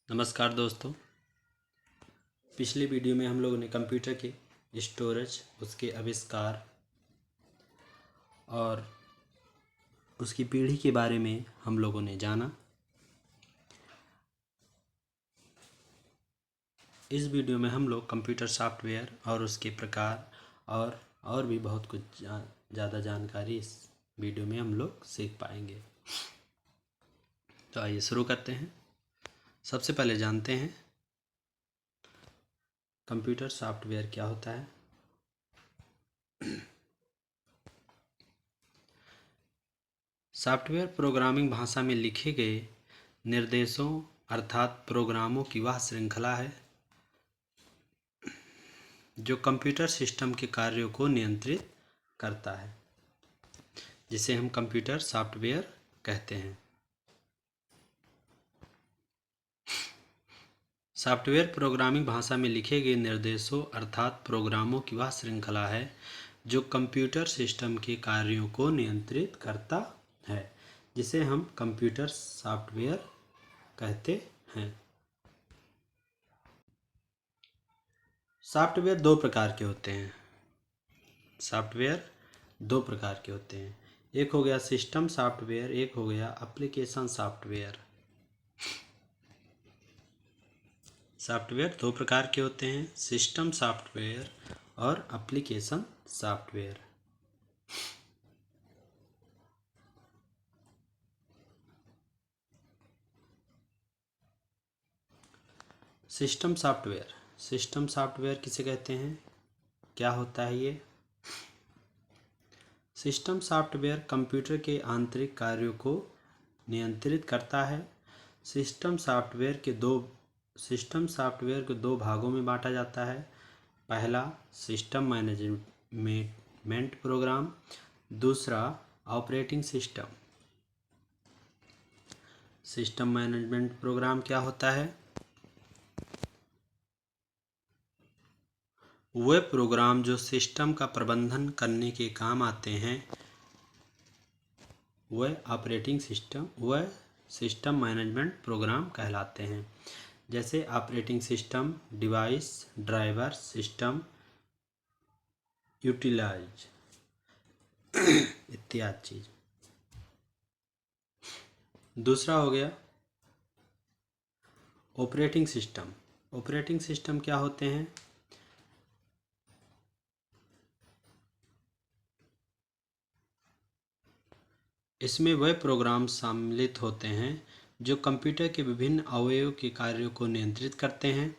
नमस्कार दोस्तों। पिछले वीडियो में हम लोगों ने कंप्यूटर के स्टोरेज, उसके आविष्कार और उसकी पीढ़ी के बारे में हम लोगों ने जाना। इस वीडियो में हम लोग कंप्यूटर सॉफ्टवेयर और उसके प्रकार और भी बहुत कुछ ज़्यादा जानकारी इस वीडियो में हम लोग सीख पाएंगे। तो आइए शुरू करते हैं। सबसे पहले जानते हैं कंप्यूटर सॉफ्टवेयर क्या होता है। सॉफ्टवेयर प्रोग्रामिंग भाषा में लिखे गए निर्देशों अर्थात प्रोग्रामों की वह श्रृंखला है जो कंप्यूटर सिस्टम के कार्यों को नियंत्रित करता है, जिसे हम कंप्यूटर सॉफ्टवेयर कहते हैं। सॉफ्टवेयर प्रोग्रामिंग भाषा में लिखे गए निर्देशों अर्थात प्रोग्रामों की वह श्रृंखला है जो कंप्यूटर सिस्टम के कार्यों को नियंत्रित करता है, जिसे हम कंप्यूटर सॉफ्टवेयर कहते हैं। सॉफ्टवेयर दो प्रकार के होते हैं। एक हो गया सिस्टम सॉफ्टवेयर, एक हो गया एप्लीकेशन सॉफ्टवेयर। सॉफ्टवेयर दो प्रकार के होते हैं, सिस्टम सॉफ्टवेयर और एप्लीकेशन सॉफ्टवेयर। सिस्टम सॉफ्टवेयर किसे कहते हैं, क्या होता है ये? सिस्टम सॉफ्टवेयर कंप्यूटर के आंतरिक कार्यों को नियंत्रित करता है। सिस्टम सॉफ्टवेयर को दो भागों में बांटा जाता है। पहला सिस्टम मैनेजमेंट प्रोग्राम, दूसरा operating system. System management program क्या होता है? वे प्रोग्राम जो सिस्टम का प्रबंधन करने के काम आते हैं वह सिस्टम मैनेजमेंट प्रोग्राम कहलाते हैं। जैसे operating system, device, driver, system utilize इत्यादि चीज। दूसरा हो गया ऑपरेटिंग सिस्टम क्या होते हैं? इसमें वह प्रोग्राम सम्मिलित होते हैं जो कंप्यूटर के विभिन्न अवयवों के कार्यों को नियंत्रित करते हैं,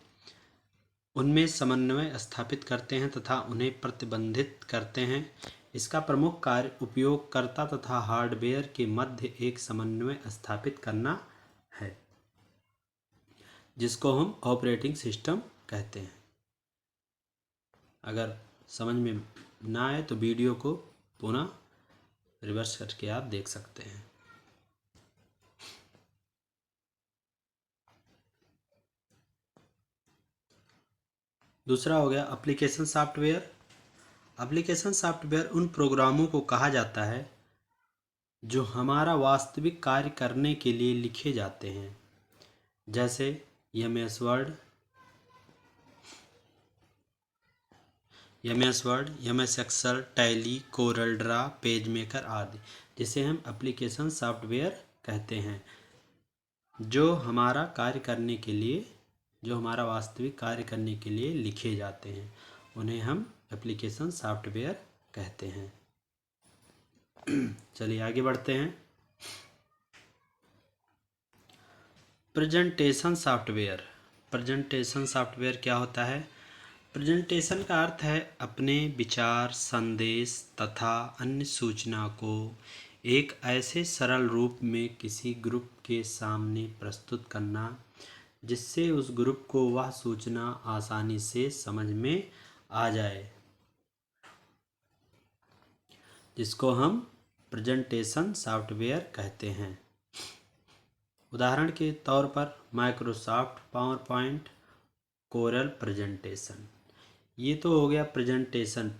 उनमें समन्वय स्थापित करते हैं तथा उन्हें प्रतिबंधित करते हैं। इसका प्रमुख कार्य उपयोगकर्ता तथा हार्डवेयर के मध्य एक समन्वय स्थापित करना है, जिसको हम ऑपरेटिंग सिस्टम कहते हैं। अगर समझ में ना आए तो वीडियो को पुनः रिवर्स करके आप देख सकते हैं। दूसरा हो गया एप्लीकेशन सॉफ्टवेयर उन प्रोग्रामों को कहा जाता है जो हमारा वास्तविक कार्य करने के लिए लिखे जाते हैं, जैसे MS word, MS excel, Tally, Corel draw, page maker आदि, जिसे हम एप्लीकेशन सॉफ्टवेयर कहते हैं। जो हमारा वास्तविक कार्य करने के लिए लिखे जाते हैं, उन्हें हम एप्लीकेशन सॉफ्टवेयर कहते हैं। चलिए आगे बढ़ते हैं। प्रेजेंटेशन सॉफ्टवेयर क्या होता है? प्रेजेंटेशन का अर्थ है अपने विचार, संदेश तथा अन्य सूचना को एक ऐसे सरल रूप में किसी ग्रुप के सामने प्रस्तुत करना जिससे उस ग्रुप को वह सूचना आसानी से समझ में आ जाए, जिसको हम प्रेजेंटेशन सॉफ्टवेयर कहते हैं। उदाहरण के तौर पर Microsoft power point, coral presentation. ये तो हो गया प्रेजेंटेशन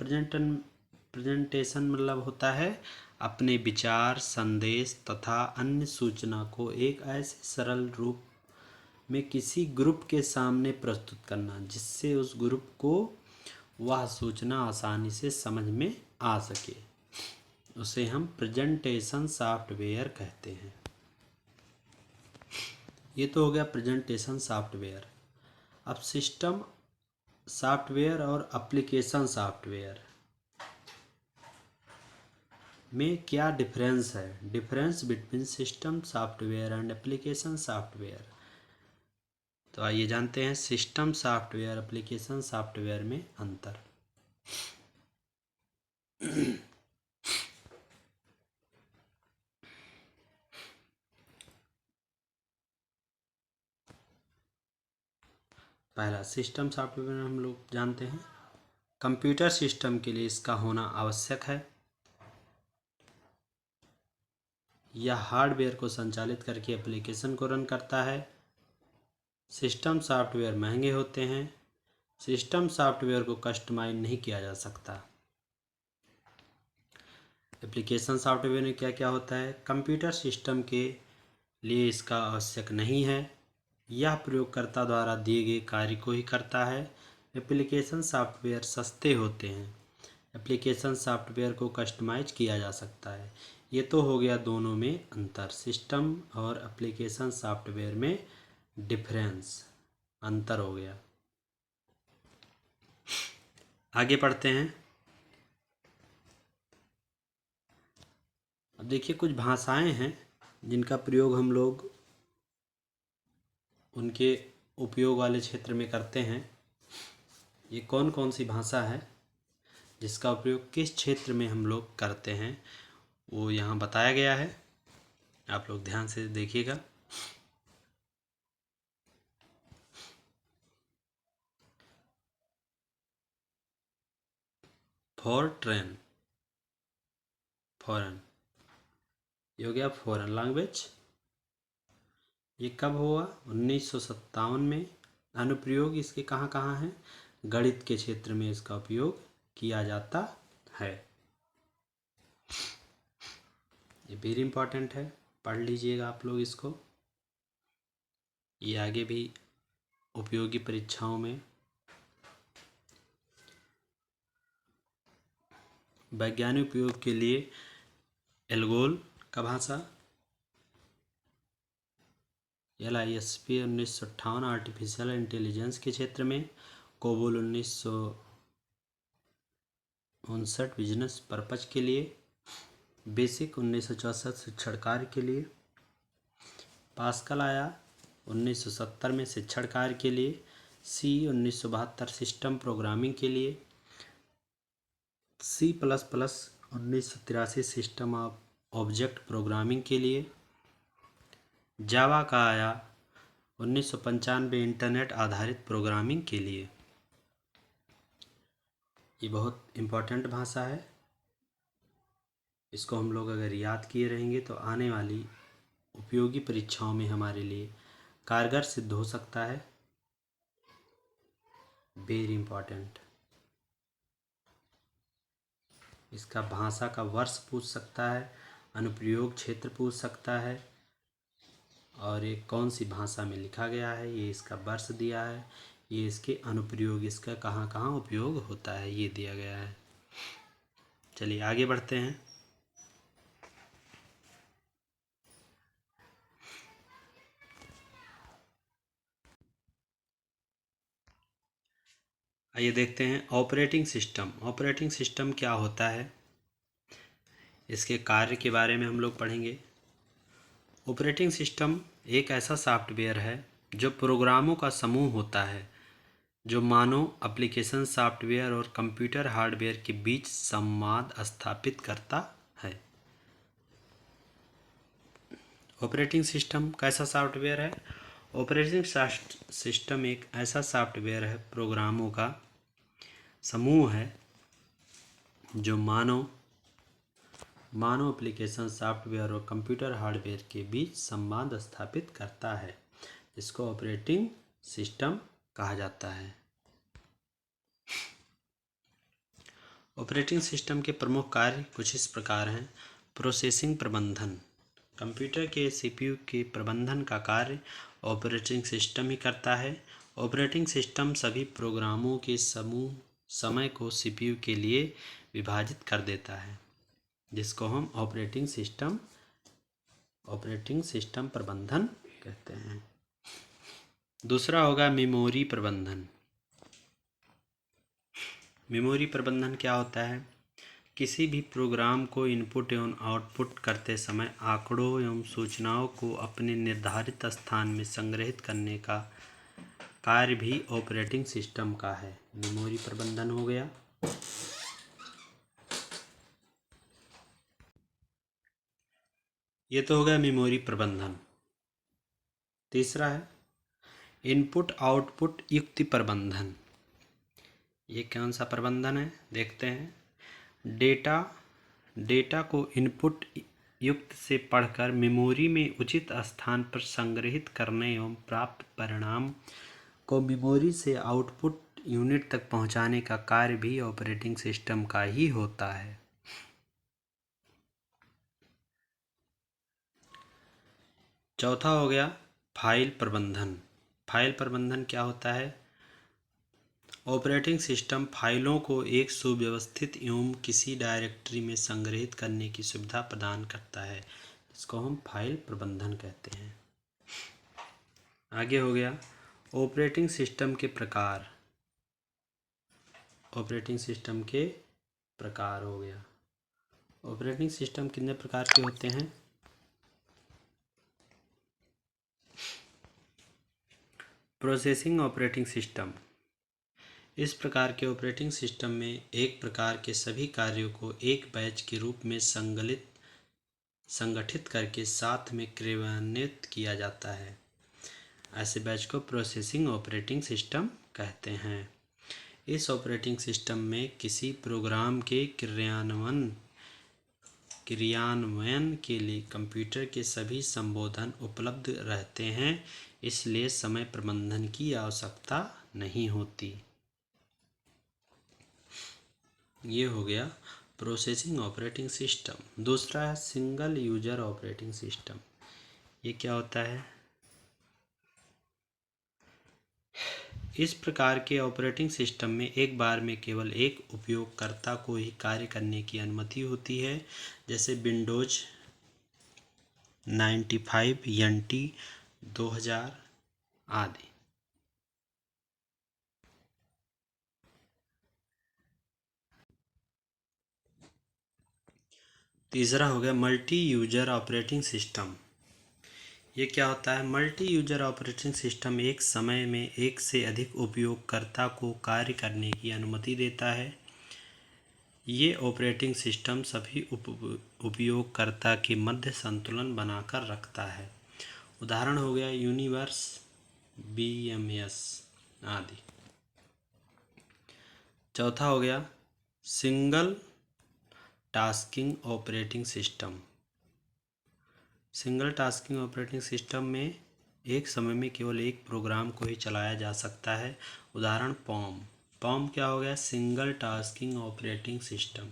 मतलब होता है अपने विचार, संदेश तथा अन्य सूचना को एक ऐसे सरल रूप में किसी ग्रुप के सामने प्रस्तुत करना, जिससे उस ग्रुप को वह सूचना आसानी से समझ में आ सके, उसे हम प्रेजेंटेशन सॉफ्टवेयर कहते हैं। ये तो हो गया प्रेजेंटेशन सॉफ्टवेयर। अब सिस्टम सॉफ्टवेयर और एप्लीकेशन सॉफ्टवेयर में क्या डिफरेंस है? Difference between system software and application software. तो आइए जानते हैं सिस्टम सॉफ्टवेयर एप्लीकेशन सॉफ्टवेयर में अंतर। पहला, सिस्टम सॉफ्टवेयर हम लोग जानते हैं कंप्यूटर सिस्टम के लिए इसका होना आवश्यक है। यह हार्डवेयर को संचालित करके एप्लीकेशन को रन करता है। सिस्टम सॉफ्टवेयर महंगे होते हैं। सिस्टम सॉफ्टवेयर को कस्टमाइज नहीं किया जा सकता। एप्लीकेशन सॉफ्टवेयर में क्या क्या होता है? कंप्यूटर सिस्टम के लिए इसका आवश्यक नहीं है। यह प्रयोगकर्ता द्वारा दिए गए कार्य को ही करता है। एप्लीकेशन सॉफ्टवेयर सस्ते होते हैं। एप्लीकेशन सॉफ्टवेयर को कस्टमाइज किया जा सकता है। ये तो हो गया दोनों में अंतर, सिस्टम और एप्लीकेशन सॉफ्टवेयर में डिफरेंस, अंतर हो गया। आगे पढ़ते हैं। अब देखिए कुछ भाषाएं हैं जिनका प्रयोग हम लोग उनके उपयोग वाले क्षेत्र में करते हैं। ये कौन कौन सी भाषा है जिसका उपयोग किस क्षेत्र में हम लोग करते हैं, वो यहाँ बताया गया है। आप लोग ध्यान से देखिएगा। फॉर ट्रेन, फॉरेन, ये हो गया फॉरेन लैंग्वेज। ये कब हुआ? 1957 में। अनुप्रयोग इसके कहाँ कहाँ हैं? गणित के क्षेत्र में इसका उपयोग किया जाता है। ये वेरी इंपॉर्टेंट है, पढ़ लीजिएगा आप लोग इसको। ये आगे भी उपयोगी परीक्षाओं में। वैज्ञानिक उपयोग के लिए एल्गोल का भाषा, LISP 1958 आर्टिफिशियल इंटेलिजेंस के क्षेत्र में, कोबोल 1959 बिजनेस पर्पज के लिए, बेसिक 1964 शिक्षण कार्य के लिए, पास्कल आया 1970 में शिक्षण कार्य के लिए, C 1972 सिस्टम प्रोग्रामिंग के लिए, C++ 1983 system of object programming के लिए, जावा का आया 1995 इंटरनेट आधारित प्रोग्रामिंग के लिए। ये बहुत इम्पोर्टेंट भाषा है। इसको हम लोग अगर याद किए रहेंगे तो आने वाली उपयोगी परीक्षाओं में हमारे लिए कारगर सिद्ध हो सकता है। Very important. इसका भाषा का वर्ष पूछ सकता है, अनुप्रयोग क्षेत्र पूछ सकता है, और ये कौन सी भाषा में लिखा गया है, ये इसका वर्ष दिया है, ये इसके अनुप्रयोग, इसका कहाँ कहाँ उपयोग होता है, ये दिया गया है। चलिए आगे बढ़ते हैं। आइए देखते हैं ऑपरेटिंग सिस्टम। ऑपरेटिंग सिस्टम क्या होता है, इसके कार्य के बारे में हम लोग पढ़ेंगे। ऑपरेटिंग सिस्टम एक ऐसा सॉफ्टवेयर है जो प्रोग्रामों का समूह होता है, जो मानव एप्लीकेशन सॉफ्टवेयर और कंप्यूटर हार्डवेयर के बीच संवाद स्थापित करता है। ऑपरेटिंग सिस्टम कैसा सॉफ्टवेयर है? ऑपरेटिंग सिस्टम एक ऐसा सॉफ्टवेयर है, प्रोग्रामों का समूह है जो मानव एप्लीकेशन सॉफ्टवेयर और कंप्यूटर हार्डवेयर के बीच संवाद स्थापित करता है, जिसको ऑपरेटिंग सिस्टम कहा जाता है। ऑपरेटिंग सिस्टम के प्रमुख कार्य कुछ इस प्रकार हैं। प्रोसेसिंग प्रबंधन, कंप्यूटर के CPU के प्रबंधन का कार्य ऑपरेटिंग सिस्टम ही करता है। ऑपरेटिंग सिस्टम सभी प्रोग्रामों के समूह समय को सीपीयू के लिए विभाजित कर देता है, जिसको हम ऑपरेटिंग सिस्टम प्रबंधन कहते हैं। दूसरा होगा मेमोरी प्रबंधन। मेमोरी प्रबंधन क्या होता है? किसी भी प्रोग्राम को इनपुट एवं आउटपुट करते समय आंकड़ों एवं सूचनाओं को अपने निर्धारित स्थान में संग्रहित करने का कार्य भी ऑपरेटिंग सिस्टम का है। मेमोरी प्रबंधन हो गया। ये तो हो गया मेमोरी प्रबंधन। तीसरा है इनपुट आउटपुट युक्ति प्रबंधन। ये कौन सा प्रबंधन है, देखते हैं। डेटा को इनपुट युक्त से पढ़कर मेमोरी में उचित स्थान पर संग्रहित करने एवं प्राप्त परिणाम को मेमोरी से आउटपुट यूनिट तक पहुंचाने का कार्य भी ऑपरेटिंग सिस्टम का ही होता है। चौथा हो गया फाइल प्रबंधन। फाइल प्रबंधन क्या होता है? ऑपरेटिंग सिस्टम फाइलों को एक सुव्यवस्थित एवं किसी डायरेक्टरी में संग्रहित करने की सुविधा प्रदान करता है, इसको हम फाइल प्रबंधन कहते हैं। आगे हो गया ऑपरेटिंग सिस्टम के प्रकार। ऑपरेटिंग सिस्टम के प्रकार हो गया। ऑपरेटिंग सिस्टम कितने प्रकार के होते हैं? Processing operating system. इस प्रकार के ऑपरेटिंग सिस्टम में एक प्रकार के सभी कार्यों को एक बैच के रूप में संगठित करके साथ में क्रियान्वित किया जाता है। ऐसे बैच को प्रोसेसिंग ऑपरेटिंग सिस्टम कहते हैं। इस ऑपरेटिंग सिस्टम में किसी प्रोग्राम के क्रियान्वयन के लिए कंप्यूटर के सभी संसाधन उपलब्ध रहते हैं, इसलिए समय प्रबंधन की आवश्यकता नहीं होती। ये हो गया प्रोसेसिंग ऑपरेटिंग सिस्टम। दूसरा है सिंगल यूजर ऑपरेटिंग सिस्टम। ये क्या होता है? इस प्रकार के ऑपरेटिंग सिस्टम में एक बार में केवल एक उपयोगकर्ता को ही कार्य करने की अनुमति होती है, जैसे विंडोज 95 NT 2000 आदि। तीसरा हो गया मल्टी यूजर ऑपरेटिंग सिस्टम। ये क्या होता है? मल्टी यूजर ऑपरेटिंग सिस्टम एक समय में एक से अधिक उपयोगकर्ता को कार्य करने की अनुमति देता है। ये ऑपरेटिंग सिस्टम सभी उपयोगकर्ता के मध्य संतुलन बनाकर रखता है। उदाहरण हो गया यूनिवर्स, BMS आदि। चौथा हो गया single tasking operating system. Single tasking operating system में एक समय में केवल एक प्रोग्राम को ही चलाया जा सकता है। उदाहरण पॉम क्या हो गया? Single tasking operating system.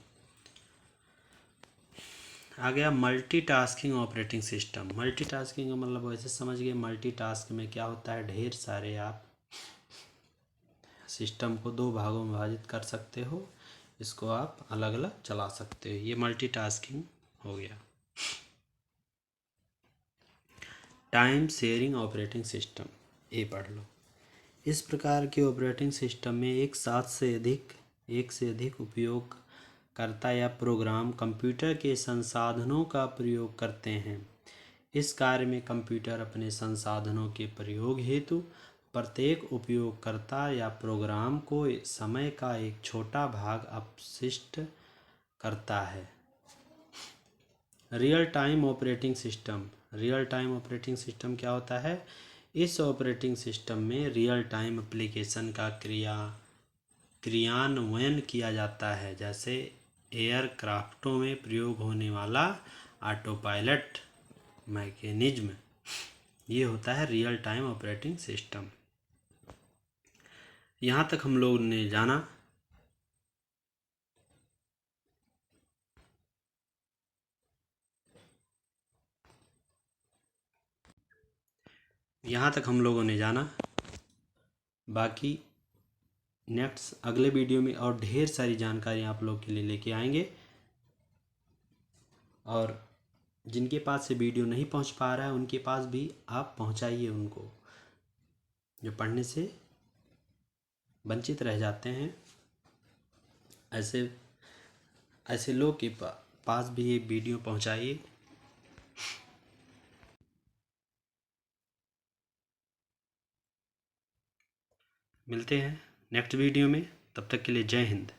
आ गया मल्टीटास्किंग ऑपरेटिंग सिस्टम। मल्टीटास्किंग का मतलब वैसे समझ गए, मल्टीटास्क में क्या होता है, ढेर सारे आप सिस्टम को दो भागों में विभाजित कर सकते हो, इसको आप अलग अलग चला सकते हो। ये मल्टीटास्किंग हो गया। टाइम शेयरिंग ऑपरेटिंग सिस्टम, ये पढ़ लो। इस प्रकार के ऑपरेटिंग सिस्टम में एक से अधिक उपयोगकर्ता या प्रोग्राम कंप्यूटर के संसाधनों का प्रयोग करते हैं। इस कार्य में कंप्यूटर अपने संसाधनों के प्रयोग हेतु प्रत्येक उपयोगकर्ता या प्रोग्राम को समय का एक छोटा भाग अपशिष्ट करता है। Real time operating system. Real time operating system क्या होता है? इस ऑपरेटिंग सिस्टम में रियल टाइम एप्लीकेशन का क्रियान्वयन किया जाता है, जैसे एयरक्राफ्टों में प्रयोग होने वाला ऑटो पायलट मैकेनिज्म। ये होता है रियल टाइम ऑपरेटिंग सिस्टम। यहाँ तक हम लोग ने जाना। यहाँ तक हम लोगों ने जाना। बाकी नेक्स्ट अगले वीडियो में और ढेर सारी जानकारी आप लोग के लिए लेके आएंगे। और जिनके पास से वीडियो नहीं पहुंच पा रहा है उनके पास भी आप पहुंचाइए उनको, जो पढ़ने से वंचित रह जाते हैं। ऐसे ऐसे लोग के पास भी ये वीडियो पहुंचाइए। मिलते हैं नेक्स्ट वीडियो में, तब तक के लिए जय हिंद।